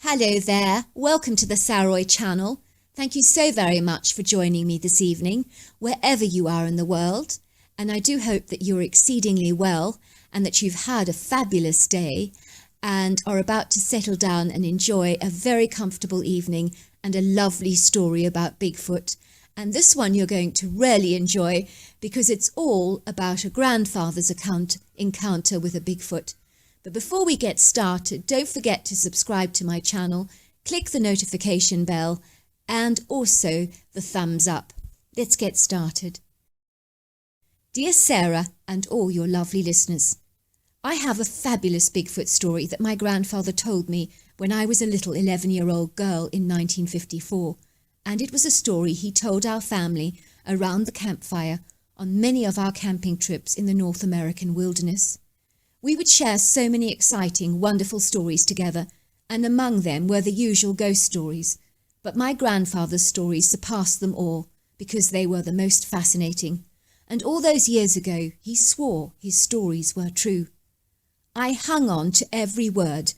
Hello there, welcome to the Saroy channel. Thank you so very much for joining me this evening, wherever you are in the world. And I do hope that you're exceedingly well and that you've had a fabulous day and are about to settle down and enjoy a very comfortable evening and a lovely story about Bigfoot. And this one you're going to really enjoy because it's all about a grandfather's encounter with a Bigfoot. But before we get started, don't forget to subscribe to my channel, click the notification bell and also the thumbs up. Let's get started. Dear Sarah and all your lovely listeners, I have a fabulous Bigfoot story that my grandfather told me when I was a little 11-year-old girl in 1954, and it was a story he told our family around the campfire on many of our camping trips in the North American wilderness. We would share so many exciting, wonderful stories together, and among them were the usual ghost stories, but my grandfather's stories surpassed them all because they were the most fascinating, and all those years ago he swore his stories were true. I hung on to every word,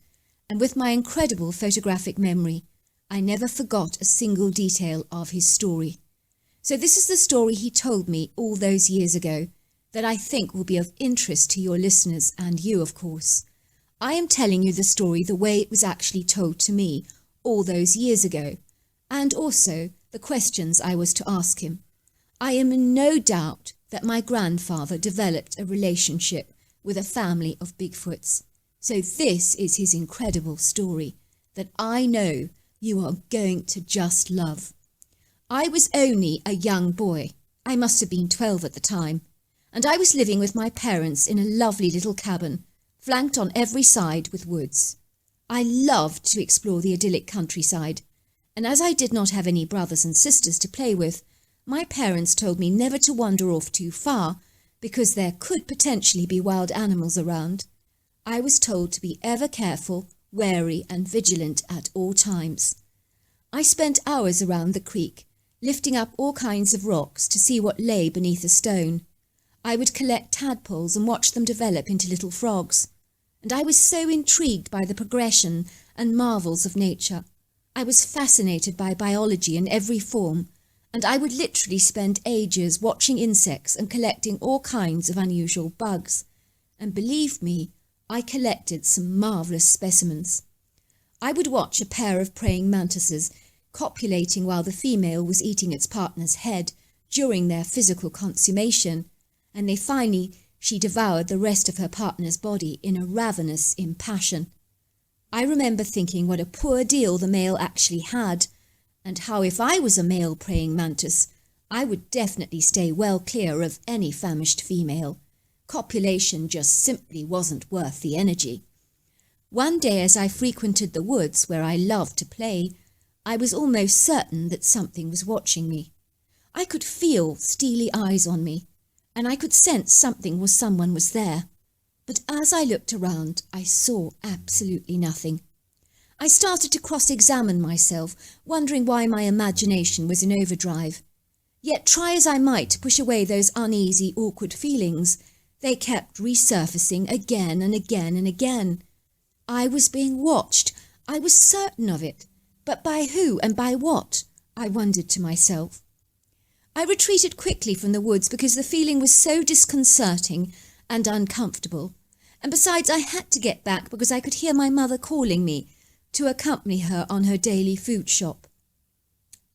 and with my incredible photographic memory, I never forgot a single detail of his story. So this is the story he told me all those years ago, that I think will be of interest to your listeners and you, of course. I am telling you the story the way it was actually told to me all those years ago, and also the questions I was to ask him. I am in no doubt that my grandfather developed a relationship with a family of Bigfoots. So this is his incredible story that I know you are going to just love. I was only a young boy. I must have been 12 at the time. And I was living with my parents in a lovely little cabin, flanked on every side with woods. I loved to explore the idyllic countryside, and as I did not have any brothers and sisters to play with, my parents told me never to wander off too far, because there could potentially be wild animals around. I was told to be ever careful, wary and vigilant at all times. I spent hours around the creek, lifting up all kinds of rocks to see what lay beneath a stone. I would collect tadpoles and watch them develop into little frogs, and I was so intrigued by the progression and marvels of nature. I was fascinated by biology in every form, and I would literally spend ages watching insects and collecting all kinds of unusual bugs. And believe me, I collected some marvellous specimens. I would watch a pair of praying mantises copulating while the female was eating its partner's head during their physical consummation, and she devoured the rest of her partner's body in a ravenous impassion. I remember thinking what a poor deal the male actually had, and how if I was a male praying mantis, I would definitely stay well clear of any famished female. Copulation just simply wasn't worth the energy. One day as I frequented the woods where I loved to play, I was almost certain that something was watching me. I could feel steely eyes on me, and I could sense someone was there. But as I looked around, I saw absolutely nothing. I started to cross-examine myself, wondering why my imagination was in overdrive. Yet try as I might to push away those uneasy, awkward feelings, they kept resurfacing again and again and again. I was being watched. I was certain of it. But by who and by what? I wondered to myself. I retreated quickly from the woods because the feeling was so disconcerting and uncomfortable. And besides, I had to get back because I could hear my mother calling me to accompany her on her daily food shop.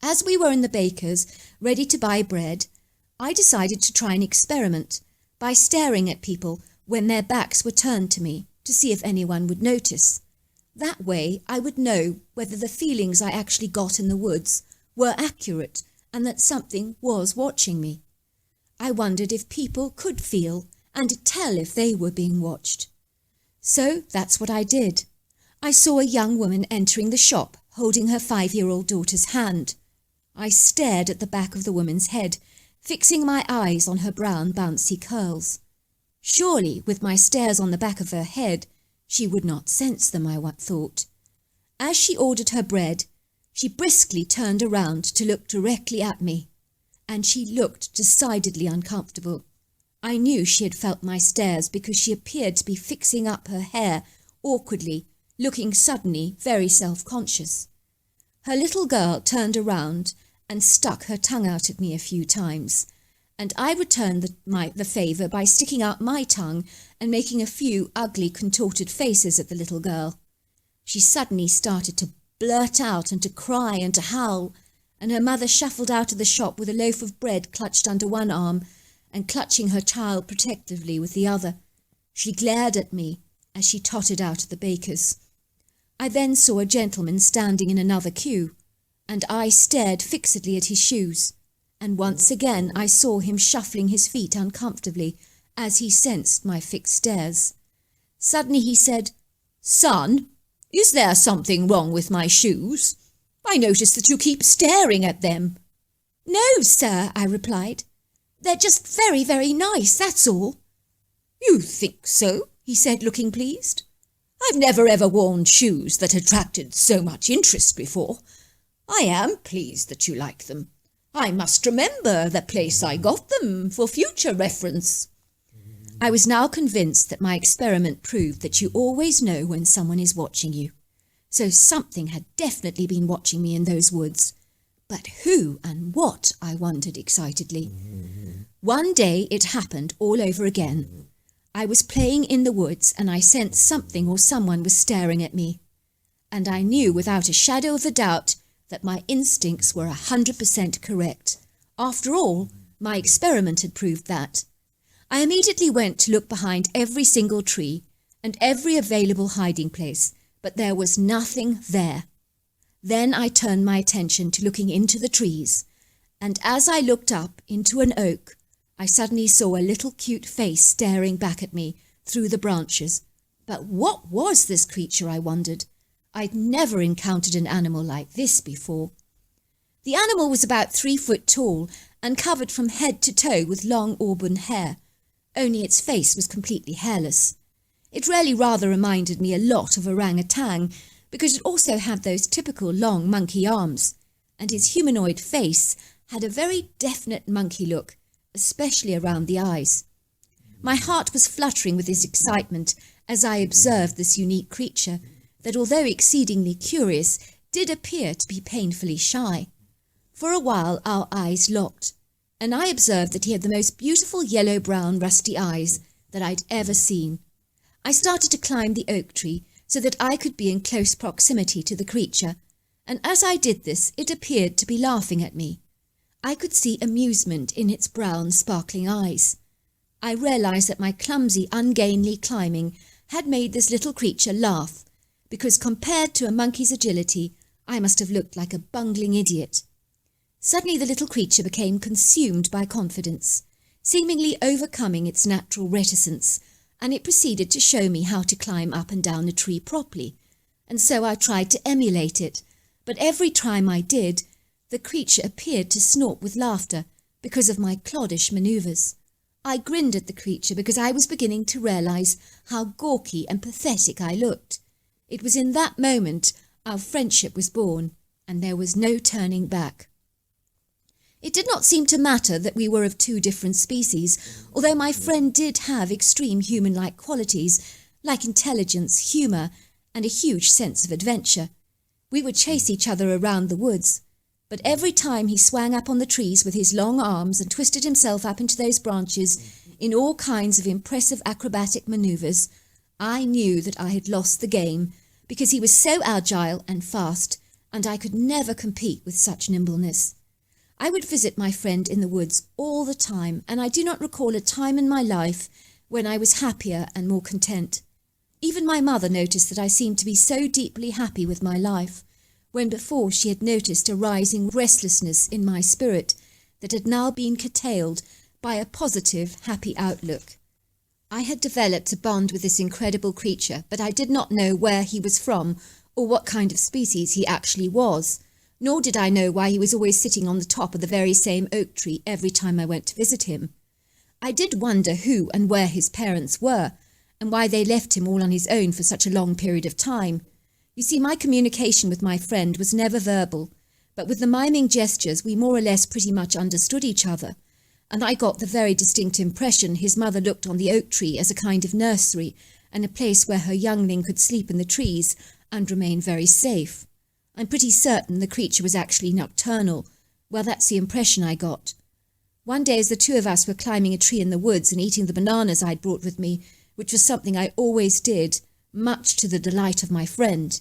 As we were in the baker's, ready to buy bread, I decided to try an experiment by staring at people when their backs were turned to me to see if anyone would notice. That way I would know whether the feelings I actually got in the woods were accurate and that something was watching me. I wondered if people could feel and tell if they were being watched. So that's what I did. I saw a young woman entering the shop holding her 5-year-old daughter's hand. I stared at the back of the woman's head, fixing my eyes on her brown bouncy curls. Surely, with my stares on the back of her head, she would not sense them, I thought. As she ordered her bread, she briskly turned around to look directly at me, and she looked decidedly uncomfortable. I knew she had felt my stares because she appeared to be fixing up her hair awkwardly looking suddenly very self-conscious. Her little girl turned around and stuck her tongue out at me a few times, and I returned the favour by sticking out my tongue and making a few ugly contorted faces at the little girl. She suddenly started to blurt out and to cry and to howl, and her mother shuffled out of the shop with a loaf of bread clutched under one arm and clutching her child protectively with the other. She glared at me as she tottered out of the baker's. I then saw a gentleman standing in another queue, and I stared fixedly at his shoes, and once again I saw him shuffling his feet uncomfortably as he sensed my fixed stares. Suddenly he said, "Son, is there something wrong with my shoes? I notice that you keep staring at them." "No, sir," I replied. "They're just very, very nice, that's all." "You think so?" he said, looking pleased. "I've never ever worn shoes that attracted so much interest before. I am pleased that you like them. I must remember the place I got them for future reference." I was now convinced that my experiment proved that you always know when someone is watching you. So something had definitely been watching me in those woods. But who and what, I wondered excitedly. One day it happened all over again. I was playing in the woods and I sensed something or someone was staring at me. And I knew without a shadow of a doubt that my instincts were 100% correct. After all, my experiment had proved that. I immediately went to look behind every single tree and every available hiding place, but there was nothing there. Then I turned my attention to looking into the trees, and as I looked up into an oak, I suddenly saw a little cute face staring back at me through the branches. But what was this creature, I wondered? I'd never encountered an animal like this before. The animal was about 3 foot tall and covered from head to toe with long auburn hair, only its face was completely hairless. It really rather reminded me a lot of orangutan because it also had those typical long monkey arms, and his humanoid face had a very definite monkey look, especially around the eyes. My heart was fluttering with this excitement as I observed this unique creature that, although exceedingly curious, did appear to be painfully shy. For a while our eyes locked, and I observed that he had the most beautiful yellow-brown rusty eyes that I'd ever seen. I started to climb the oak tree so that I could be in close proximity to the creature, and as I did this it appeared to be laughing at me. I could see amusement in its brown, sparkling eyes. I realized that my clumsy, ungainly climbing had made this little creature laugh, because compared to a monkey's agility, I must have looked like a bungling idiot. Suddenly the little creature became consumed by confidence, seemingly overcoming its natural reticence, and it proceeded to show me how to climb up and down a tree properly, and so I tried to emulate it, but every time I did, the creature appeared to snort with laughter because of my cloddish manoeuvres. I grinned at the creature because I was beginning to realize how gawky and pathetic I looked. It was in that moment our friendship was born, and there was no turning back. It did not seem to matter that we were of 2 different species, although my friend did have extreme human-like qualities, like intelligence, humour, and a huge sense of adventure. We would chase each other around the woods, but every time he swung up on the trees with his long arms and twisted himself up into those branches in all kinds of impressive acrobatic manoeuvres, I knew that I had lost the game, because he was so agile and fast, and I could never compete with such nimbleness. I would visit my friend in the woods all the time, and I do not recall a time in my life when I was happier and more content. Even my mother noticed that I seemed to be so deeply happy with my life, when before she had noticed a rising restlessness in my spirit that had now been curtailed by a positive, happy outlook. I had developed a bond with this incredible creature, but I did not know where he was from or what kind of species he actually was, nor did I know why he was always sitting on the top of the very same oak tree every time I went to visit him. I did wonder who and where his parents were, and why they left him all on his own for such a long period of time. You see, my communication with my friend was never verbal, but with the miming gestures we more or less pretty much understood each other, and I got the very distinct impression his mother looked on the oak tree as a kind of nursery, and a place where her youngling could sleep in the trees and remain very safe. I'm pretty certain the creature was actually nocturnal. Well, that's the impression I got. One day as the two of us were climbing a tree in the woods and eating the bananas I'd brought with me, which was something I always did, much to the delight of my friend.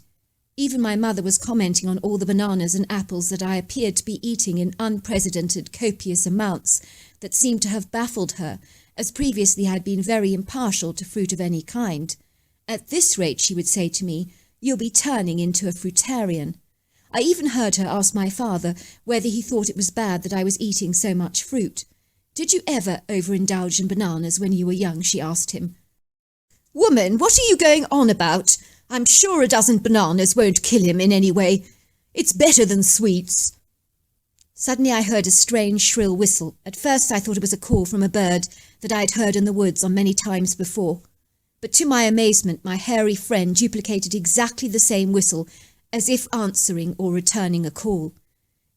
Even my mother was commenting on all the bananas and apples that I appeared to be eating in unprecedented copious amounts that seemed to have baffled her, as previously I had been very impartial to fruit of any kind. At this rate, she would say to me, you'll be turning into a fruitarian. I even heard her ask my father whether he thought it was bad that I was eating so much fruit. Did you ever overindulge in bananas when you were young? She asked him. Woman, what are you going on about? I'm sure a dozen bananas won't kill him in any way. It's better than sweets. Suddenly I heard a strange, shrill whistle. At first I thought it was a call from a bird that I had heard in the woods on many times before. But to my amazement, my hairy friend duplicated exactly the same whistle, as if answering or returning a call.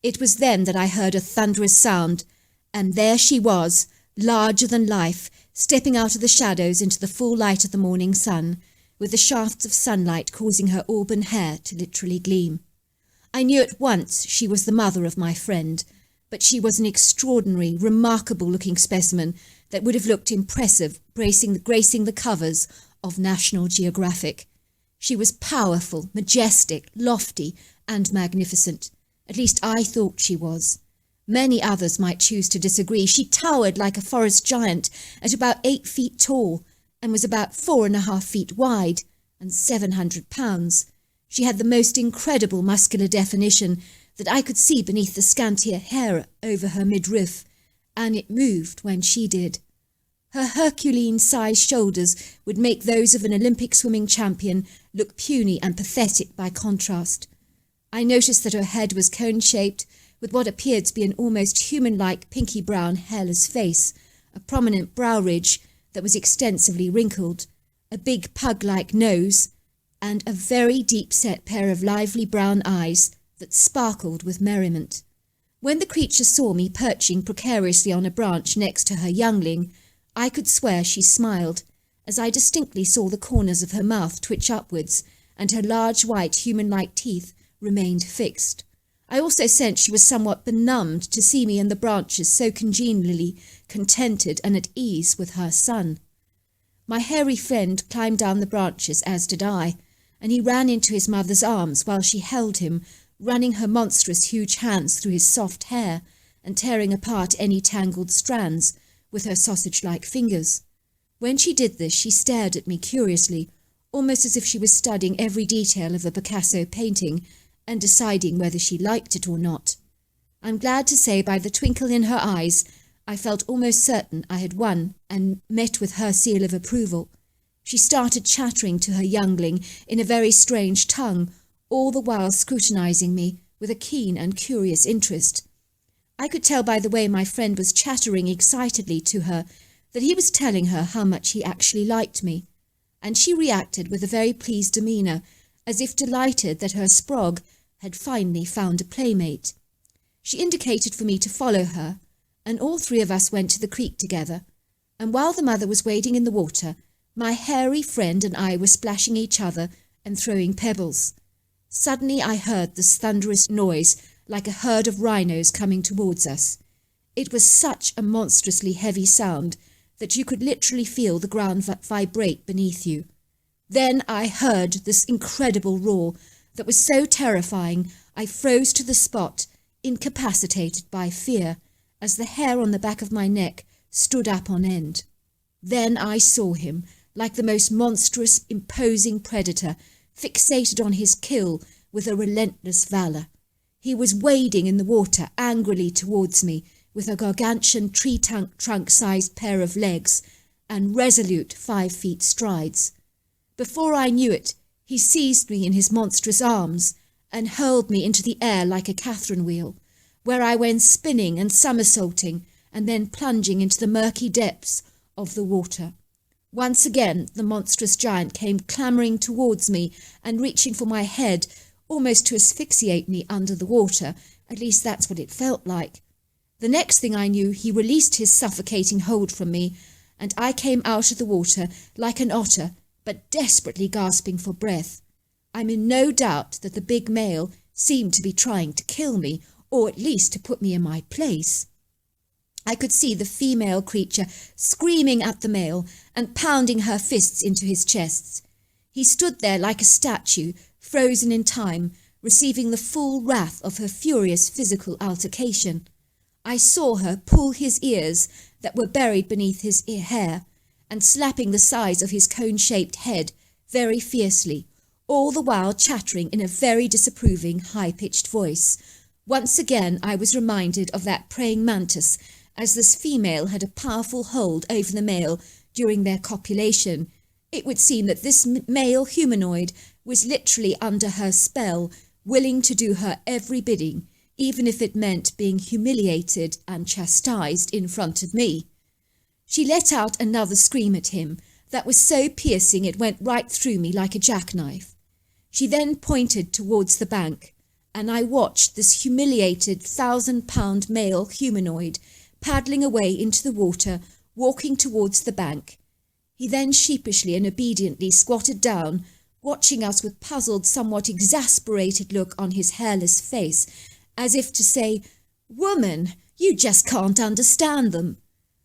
It was then that I heard a thunderous sound, and there she was, larger than life, stepping out of the shadows into the full light of the morning sun, with the shafts of sunlight causing her auburn hair to literally gleam. I knew at once she was the mother of my friend, but she was an extraordinary, remarkable-looking specimen that would have looked impressive, gracing the covers of National Geographic. She was powerful, majestic, lofty, and magnificent. At least I thought she was. Many others might choose to disagree. She towered like a forest giant at about 8 feet tall, and was about 4.5 feet wide, and 700 pounds. She had the most incredible muscular definition that I could see beneath the scantier hair over her midriff, and it moved when she did. Her Herculean-sized shoulders would make those of an Olympic swimming champion look puny and pathetic by contrast. I noticed that her head was cone-shaped, with what appeared to be an almost human-like pinky-brown hairless face, a prominent brow ridge that was extensively wrinkled, a big pug-like nose, and a very deep-set pair of lively brown eyes that sparkled with merriment. When the creature saw me perching precariously on a branch next to her youngling, I could swear she smiled, as I distinctly saw the corners of her mouth twitch upwards, and her large white human-like teeth remained fixed. I also sensed she was somewhat benumbed to see me in the branches so congenially contented and at ease with her son. My hairy friend climbed down the branches, as did I, and he ran into his mother's arms while she held him, running her monstrous huge hands through his soft hair and tearing apart any tangled strands with her sausage-like fingers. When she did this, she stared at me curiously, almost as if she was studying every detail of a Picasso painting and deciding whether she liked it or not. I'm glad to say by the twinkle in her eyes, I felt almost certain I had won and met with her seal of approval. She started chattering to her youngling in a very strange tongue, all the while scrutinizing me with a keen and curious interest. I could tell by the way my friend was chattering excitedly to her that he was telling her how much he actually liked me, and she reacted with a very pleased demeanour, as if delighted that her sprog had finally found a playmate. She indicated for me to follow her, and all three of us went to the creek together, and while the mother was wading in the water, my hairy friend and I were splashing each other and throwing pebbles. Suddenly I heard this thunderous noise like a herd of rhinos coming towards us. It was such a monstrously heavy sound that you could literally feel the ground vibrate beneath you. Then I heard this incredible roar that was so terrifying I froze to the spot, incapacitated by fear, as the hair on the back of my neck stood up on end. Then I saw him, like the most monstrous, imposing predator, fixated on his kill with a relentless valour. He was wading in the water angrily towards me, with a gargantuan tree-trunk-sized pair of legs and resolute 5 feet strides. Before I knew it, he seized me in his monstrous arms and hurled me into the air like a Catherine wheel, where I went spinning and somersaulting and then plunging into the murky depths of the water. Once again the monstrous giant came clamouring towards me and reaching for my head, almost to asphyxiate me under the water. At least that's what it felt like. The next thing I knew, he released his suffocating hold from me, and I came out of the water like an otter, but desperately gasping for breath. I'm in no doubt that the big male seemed to be trying to kill me, or at least to put me in my place. I could see the female creature screaming at the male and pounding her fists into his chests. He stood there like a statue, frozen in time, receiving the full wrath of her furious physical altercation. I saw her pull his ears that were buried beneath his hair and slapping the sides of his cone-shaped head very fiercely, all the while chattering in a very disapproving, high-pitched voice. Once again I was reminded of that praying mantis, as this female had a powerful hold over the male during their copulation. It would seem that this male humanoid was literally under her spell, willing to do her every bidding, even if it meant being humiliated and chastised in front of me. She let out another scream at him that was so piercing it went right through me like a jackknife. She then pointed towards the bank, and I watched this humiliated 1,000-pound male humanoid paddling away into the water, walking towards the bank. He then sheepishly and obediently squatted down, watching us with puzzled, somewhat exasperated look on his hairless face, as if to say, "Woman, you just can't understand them."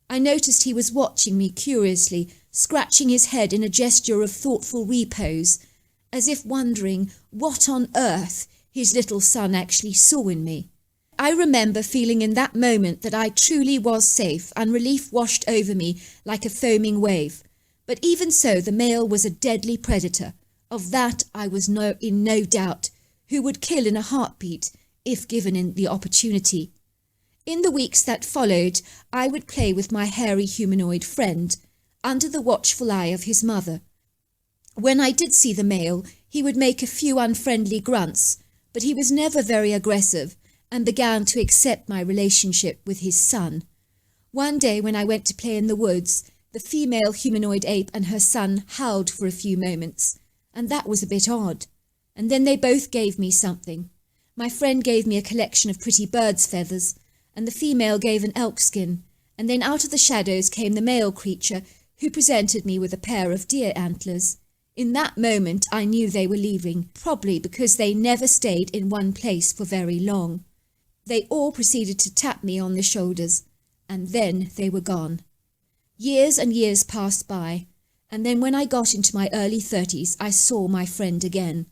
I noticed he was watching me curiously, scratching his head in a gesture of thoughtful repose, as if wondering what on earth his little son actually saw in me. I remember feeling in that moment that I truly was safe, and relief washed over me like a foaming wave. But even so, the male was a deadly predator. Of that I was in no doubt, who would kill in a heartbeat if given the opportunity. In the weeks that followed, I would play with my hairy humanoid friend, under the watchful eye of his mother. When I did see the male, he would make a few unfriendly grunts, but he was never very aggressive, and began to accept my relationship with his son. One day when I went to play in the woods, the female humanoid ape and her son howled for a few moments, and that was a bit odd. And then they both gave me something. My friend gave me a collection of pretty birds' feathers, and the female gave an elk skin, and then out of the shadows came the male creature, who presented me with a pair of deer antlers. In that moment I knew they were leaving, probably because they never stayed in one place for very long. They all proceeded to tap me on the shoulders, and then they were gone. Years and years passed by, and then when I got into my early 30s, I saw my friend again.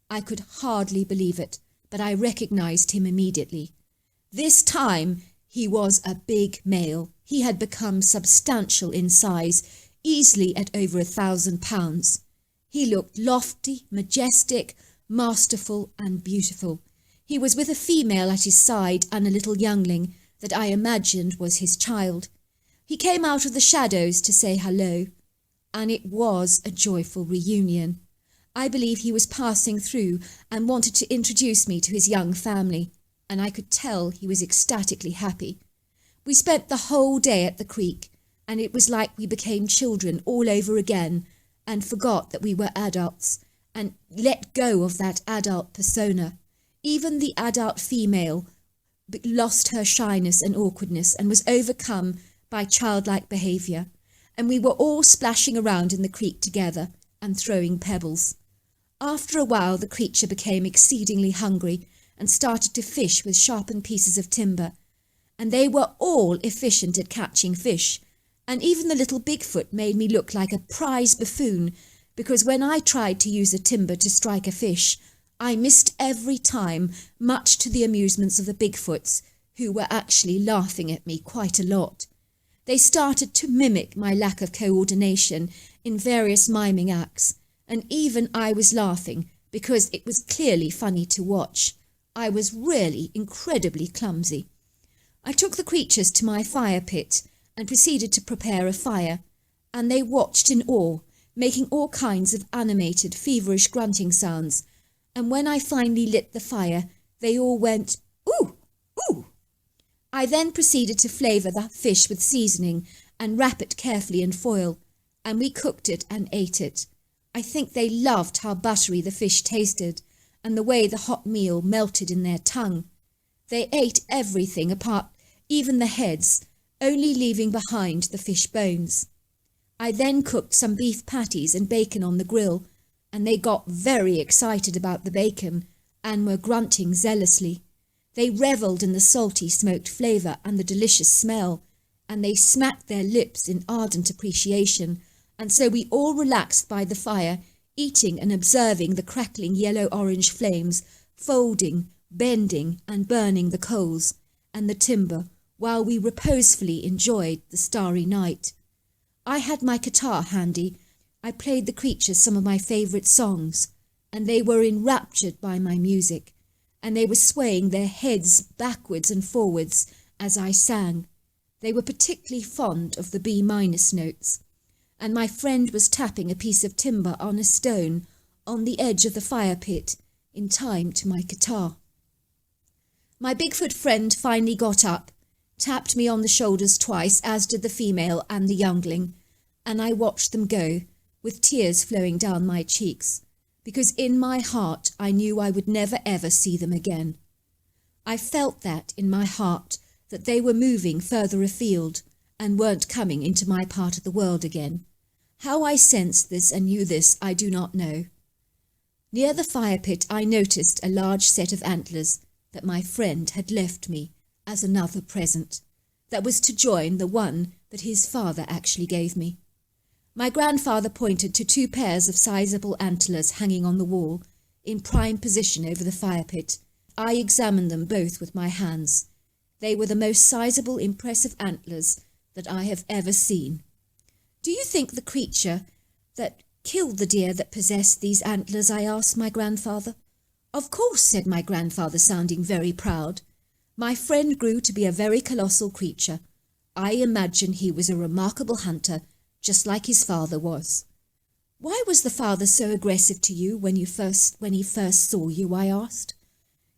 I could hardly believe it, but I recognized him immediately. This time he was a big male. He had become substantial in size, easily at over 1,000 pounds. He looked lofty, majestic, masterful, and beautiful. He was with a female at his side and a little youngling that I imagined was his child. He came out of the shadows to say hello, and it was a joyful reunion. I believe he was passing through and wanted to introduce me to his young family, and I could tell he was ecstatically happy. We spent the whole day at the creek, and it was like we became children all over again and forgot that we were adults and let go of that adult persona. Even the adult female lost her shyness and awkwardness and was overcome by childlike behaviour, and we were all splashing around in the creek together and throwing pebbles. After a while the creature became exceedingly hungry and started to fish with sharpened pieces of timber, and they were all efficient at catching fish, and even the little Bigfoot made me look like a prize buffoon, because when I tried to use a timber to strike a fish, I missed every time, much to the amusements of the Bigfoots, who were actually laughing at me quite a lot. They started to mimic my lack of coordination in various miming acts, and even I was laughing because it was clearly funny to watch. I was really incredibly clumsy. I took the creatures to my fire pit and proceeded to prepare a fire, and they watched in awe, making all kinds of animated, feverish grunting sounds, and when I finally lit the fire, they all went, "Ooh, ooh." I then proceeded to flavour the fish with seasoning and wrap it carefully in foil, and we cooked it and ate it. I think they loved how buttery the fish tasted, and the way the hot meal melted in their tongue. They ate everything apart, even the heads, only leaving behind the fish bones. I then cooked some beef patties and bacon on the grill, and they got very excited about the bacon and were grunting zealously. They revelled in the salty smoked flavour and the delicious smell, and they smacked their lips in ardent appreciation, and so we all relaxed by the fire, eating and observing the crackling yellow-orange flames, folding, bending and burning the coals and the timber, while we reposefully enjoyed the starry night. I had my guitar handy. I played the creatures some of my favourite songs, and they were enraptured by my music, and they were swaying their heads backwards and forwards as I sang. They were particularly fond of the B-minus notes, and my friend was tapping a piece of timber on a stone on the edge of the fire pit in time to my guitar. My Bigfoot friend finally got up, tapped me on the shoulders twice, as did the female and the youngling, and I watched them go, with tears flowing down my cheeks, because in my heart I knew I would never ever see them again. I felt that in my heart, that they were moving further afield and weren't coming into my part of the world again. How I sensed this and knew this I do not know. Near the fire pit I noticed a large set of antlers that my friend had left me as another present, that was to join the one that his father actually gave me. My grandfather pointed to 2 pairs of sizable antlers hanging on the wall, in prime position over the fire pit. I examined them both with my hands. They were the most sizable, impressive antlers that I have ever seen. Do you think the creature that killed the deer that possessed these antlers? I asked my grandfather. Of course, said my grandfather, sounding very proud. My friend grew to be a very colossal creature. I imagine he was a remarkable hunter, just like his father was. Why was the father so aggressive to you when he first saw you? I asked.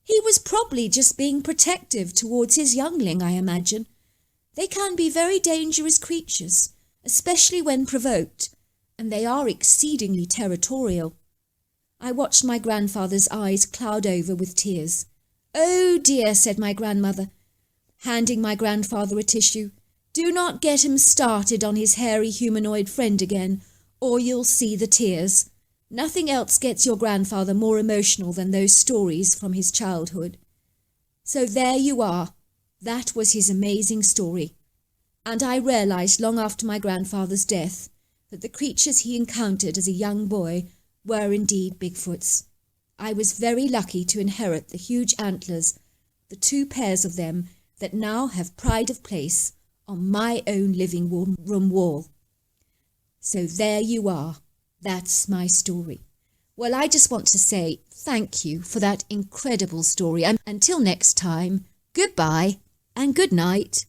He was probably just being protective towards his youngling, I imagine. They can be very dangerous creatures, especially when provoked, and they are exceedingly territorial. I watched my grandfather's eyes cloud over with tears. Oh dear, said my grandmother, handing my grandfather a tissue. Do not get him started on his hairy humanoid friend again, or you'll see the tears. Nothing else gets your grandfather more emotional than those stories from his childhood. So there you are. That was his amazing story. And I realized long after my grandfather's death that the creatures he encountered as a young boy were indeed Bigfoots. I was very lucky to inherit the huge antlers, the 2 pairs of them that now have pride of place on my own living room wall. So there you are. That's my story. Well, I just want to say thank you for that incredible story. And until next time, goodbye and good night.